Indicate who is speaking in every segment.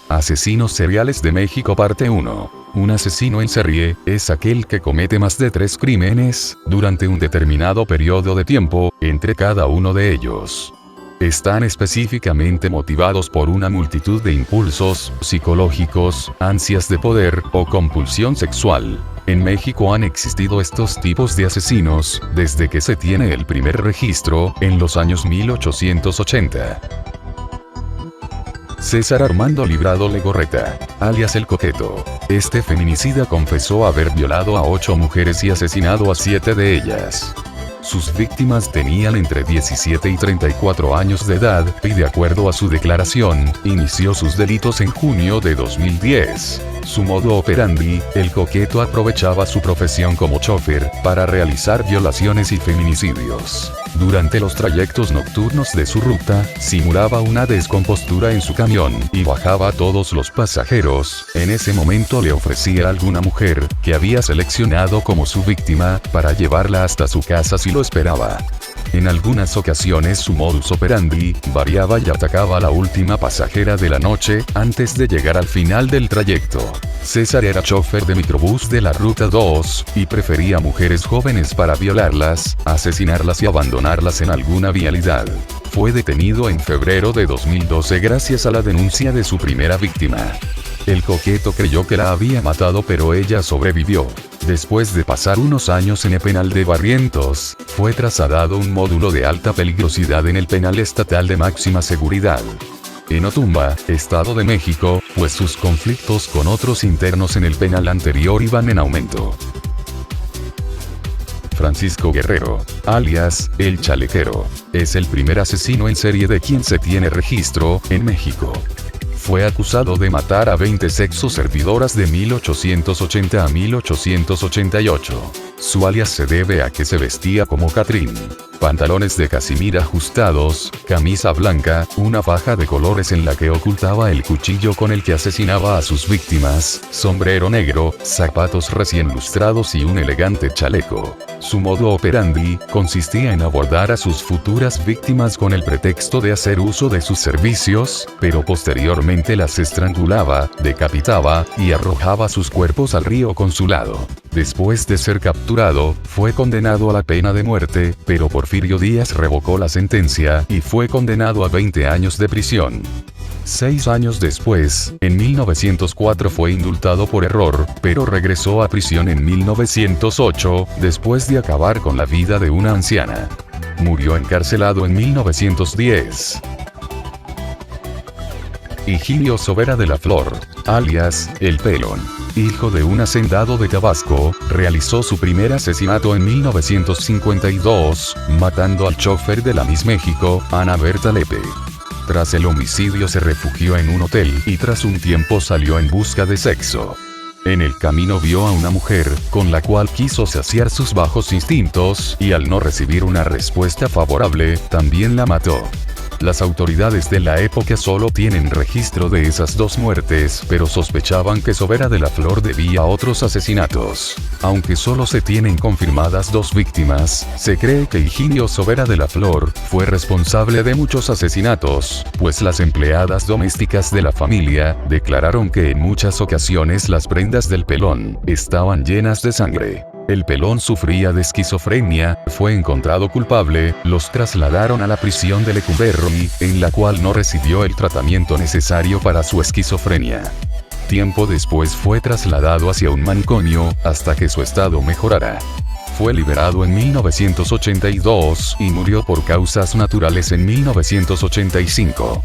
Speaker 1: Asesinos seriales de México parte 1. Un asesino en serie es aquel que comete más de 3 crímenes durante un determinado periodo de tiempo entre cada uno de ellos. Están específicamente motivados por una multitud de impulsos psicológicos, ansias de poder o compulsión sexual. En México han existido estos tipos de asesinos desde que se tiene el primer registro en los años 1880. César Armando Librado Legorreta, alias El Coqueto. Este feminicida confesó haber violado a 8 mujeres y asesinado a 7 de ellas. Sus víctimas tenían entre 17 y 34 años de edad, y de acuerdo a su declaración, inició sus delitos en junio de 2010. Su modo operandi, El Coqueto aprovechaba su profesión como chofer para realizar violaciones y feminicidios. Durante los trayectos nocturnos de su ruta, simulaba una descompostura en su camión y bajaba a todos los pasajeros. En ese momento le ofrecía a alguna mujer que había seleccionado como su víctima para llevarla hasta su casa si lo esperaba. En algunas ocasiones su modus operandi variaba y atacaba a la última pasajera de la noche antes de llegar al final del trayecto. César era chofer de microbús de la Ruta 2 y prefería mujeres jóvenes para violarlas, asesinarlas y abandonarlas en alguna vialidad. Fue detenido en febrero de 2012 gracias a la denuncia de su primera víctima. El Coqueto creyó que la había matado, pero ella sobrevivió. Después de pasar unos años en el penal de Barrientos, fue trasladado a un módulo de alta peligrosidad en el penal estatal de máxima seguridad en Otumba, Estado de México, pues sus conflictos con otros internos en el penal anterior iban en aumento. Francisco Guerrero, alias El Chalequero, es el primer asesino en serie de quien se tiene registro en México. Fue acusado de matar a 20 sexoservidoras de 1880 a 1888. Su alias se debe a que se vestía como Catrín. Pantalones de casimir ajustados, camisa blanca, una faja de colores en la que ocultaba el cuchillo con el que asesinaba a sus víctimas, sombrero negro, zapatos recién lustrados y un elegante chaleco. Su modo operandi consistía en abordar a sus futuras víctimas con el pretexto de hacer uso de sus servicios, pero posteriormente las estrangulaba, decapitaba y arrojaba sus cuerpos al río Consulado. Después de ser capturado, fue condenado a la pena de muerte, pero Porfirio Díaz revocó la sentencia y fue condenado a 20 años de prisión. 6 años después, en 1904 fue indultado por error, pero regresó a prisión en 1908, después de acabar con la vida de una anciana. Murió encarcelado en 1910. Higinio Sobera de la Flor, alias El Pelón, hijo de un hacendado de Tabasco, realizó su primer asesinato en 1952, matando al chofer de la Miss México, Ana Berta Lepe. Tras el homicidio se refugió en un hotel y tras un tiempo salió en busca de sexo. En el camino vio a una mujer, con la cual quiso saciar sus bajos instintos, y al no recibir una respuesta favorable, también la mató. Las autoridades de la época solo tienen registro de esas 2 muertes, pero sospechaban que Sobera de la Flor debía a otros asesinatos. Aunque solo se tienen confirmadas 2 víctimas, se cree que Higinio Sobera de la Flor fue responsable de muchos asesinatos, pues las empleadas domésticas de la familia declararon que en muchas ocasiones las prendas del Pelón estaban llenas de sangre. El Pelón sufría de esquizofrenia, fue encontrado culpable, los trasladaron a la prisión de Lecumberri, en la cual no recibió el tratamiento necesario para su esquizofrenia. Tiempo después fue trasladado hacia un manicomio, hasta que su estado mejorara. Fue liberado en 1982 y murió por causas naturales en 1985.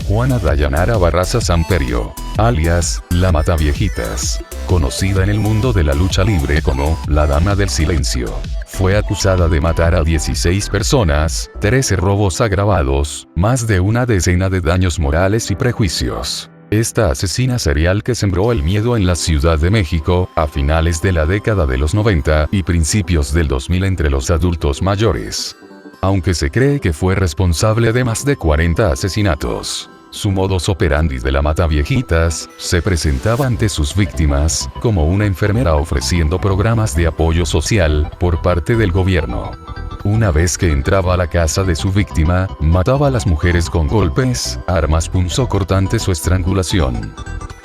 Speaker 1: Juana Dayanara Barraza Samperio, alias La Mataviejitas, conocida en el mundo de la lucha libre como la Dama del Silencio, fue acusada de matar a 16 personas, 13 robos agravados, más de una decena de daños morales y prejuicios. Esta asesina serial que sembró el miedo en la Ciudad de México a finales de la década de los 90 y principios del 2000 entre los adultos mayores. Aunque se cree que fue responsable de más de 40 asesinatos. Su modus operandi de la Mataviejitas se presentaba ante sus víctimas como una enfermera ofreciendo programas de apoyo social por parte del gobierno. Una vez que entraba a la casa de su víctima, mataba a las mujeres con golpes, armas punzocortantes o estrangulación.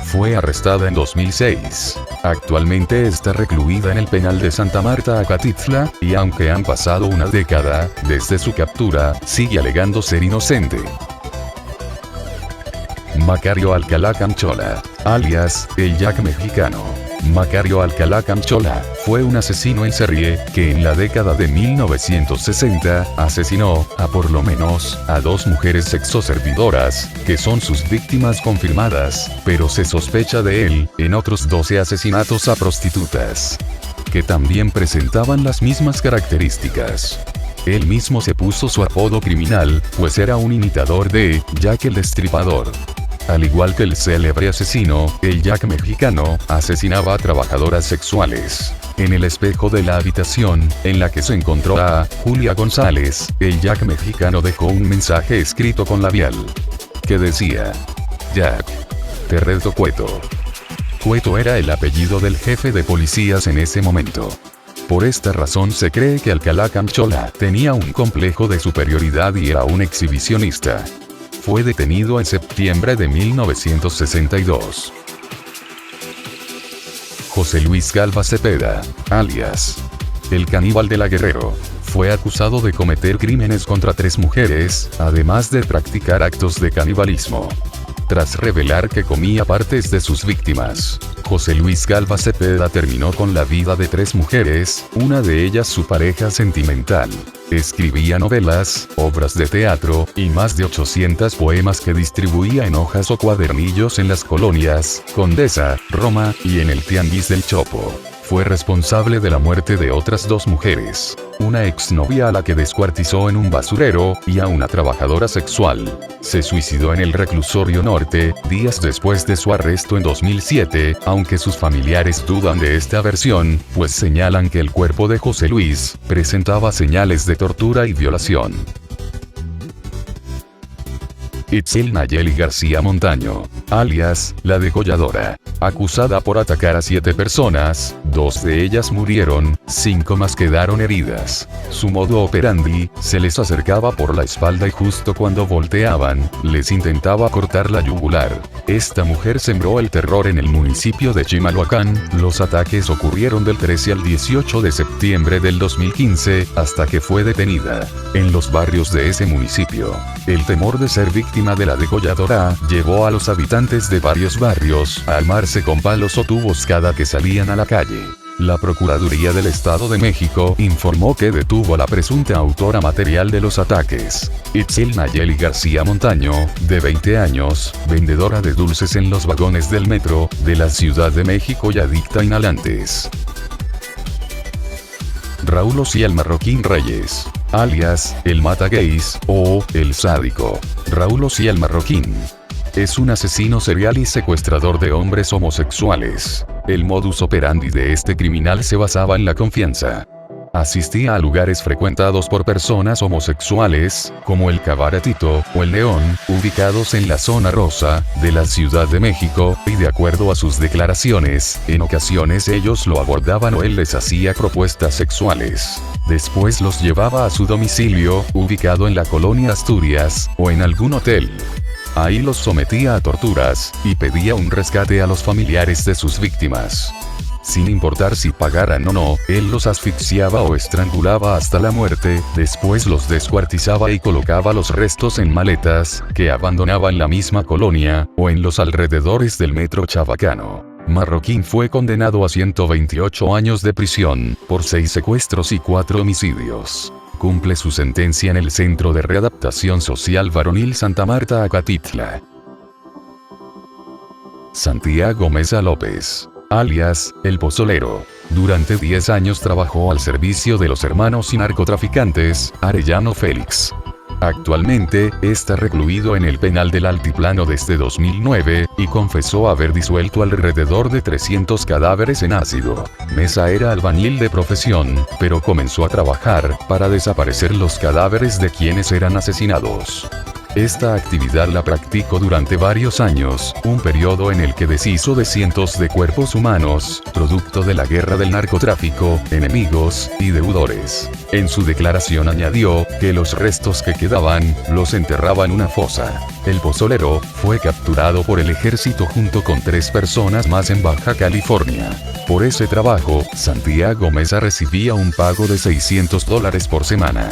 Speaker 1: Fue arrestada en 2006. Actualmente está recluida en el penal de Santa Marta Acatitla, y aunque han pasado una década desde su captura, sigue alegando ser inocente. Macario Alcalá Camchola, alias el Jack mexicano. Macario Alcalá Camchola fue un asesino en serie que en la década de 1960 asesinó a por lo menos a 2 mujeres sexoservidoras, que son sus víctimas confirmadas, pero se sospecha de él en otros 12 asesinatos a prostitutas, que también presentaban las mismas características. Él mismo se puso su apodo criminal, pues era un imitador de Jack el Destripador. Al igual que el célebre asesino, el Jack mexicano asesinaba a trabajadoras sexuales. En el espejo de la habitación en la que se encontró a Julia González, el Jack mexicano dejó un mensaje escrito con labial, que decía: Jack, te reto Cueto. Cueto era el apellido del jefe de policías en ese momento. Por esta razón se cree que Alcalá Camchola tenía un complejo de superioridad y era un exhibicionista. Fue detenido en septiembre de 1962. José Luis Galva Cepeda, alias el Caníbal de la Guerrero, fue acusado de cometer crímenes contra 3 mujeres, además de practicar actos de canibalismo. Tras revelar que comía partes de sus víctimas, José Luis Galva Cepeda terminó con la vida de 3 mujeres, una de ellas su pareja sentimental. Escribía novelas, obras de teatro, y más de 800 poemas que distribuía en hojas o cuadernillos en las colonias Condesa, Roma, y en el Tianguis del Chopo. Fue responsable de la muerte de otras 2 mujeres, una exnovia a la que descuartizó en un basurero, y a una trabajadora sexual. Se suicidó en el reclusorio norte, días después de su arresto en 2007, aunque sus familiares dudan de esta versión, pues señalan que el cuerpo de José Luis presentaba señales de tortura y violación. Itzel Nayeli García Montaño, alias la Degolladora, acusada por atacar a 7 personas, 2 de ellas murieron, 5 más quedaron heridas. Su modo operandi: se les acercaba por la espalda y justo cuando volteaban, les intentaba cortar la yugular. Esta mujer sembró el terror en el municipio de Chimalhuacán. Los ataques ocurrieron del 13 al 18 de septiembre del 2015, hasta que fue detenida. En los barrios de ese municipio, el temor de ser víctima de la Degolladora llevó a los habitantes de varios barrios a armarse con palos o tubos cada que salían a la calle. La Procuraduría del Estado de México informó que detuvo a la presunta autora material de los ataques, Itzel Nayeli García Montaño, de 20 años, vendedora de dulces en los vagones del metro de la Ciudad de México y adicta a inhalantes. Raúl Ociel Marroquín Reyes, alias el Mata Gays o el Sádico. Raúl Ociel Marroquín es un asesino serial y secuestrador de hombres homosexuales. El modus operandi de este criminal se basaba en la confianza. Asistía a lugares frecuentados por personas homosexuales, como el Cabaretito o el León, ubicados en la zona rosa de la Ciudad de México, y de acuerdo a sus declaraciones, en ocasiones ellos lo abordaban o él les hacía propuestas sexuales. Después los llevaba a su domicilio, ubicado en la colonia Asturias, o en algún hotel. Ahí los sometía a torturas, y pedía un rescate a los familiares de sus víctimas. Sin importar si pagaran o no, él los asfixiaba o estrangulaba hasta la muerte, después los descuartizaba y colocaba los restos en maletas, que abandonaba en la misma colonia, o en los alrededores del metro chabacano. Marroquín fue condenado a 128 años de prisión, por 6 secuestros y 4 homicidios. Cumple su sentencia en el Centro de Readaptación Social Varonil Santa Marta Acatitla. Santiago Mesa López, alias el Pozolero. Durante 10 años trabajó al servicio de los hermanos y narcotraficantes Arellano Félix. Actualmente, está recluido en el penal del Altiplano desde 2009, y confesó haber disuelto alrededor de 300 cadáveres en ácido. Mesa era albañil de profesión, pero comenzó a trabajar para desaparecer los cadáveres de quienes eran asesinados. Esta actividad la practicó durante varios años, un periodo en el que deshizo de cientos de cuerpos humanos, producto de la guerra del narcotráfico, enemigos y deudores. En su declaración añadió que los restos que quedaban, los enterraba en una fosa. El pozolero fue capturado por el ejército junto con 3 personas más en Baja California. Por ese trabajo, Santiago Meza recibía un pago de $600 por semana.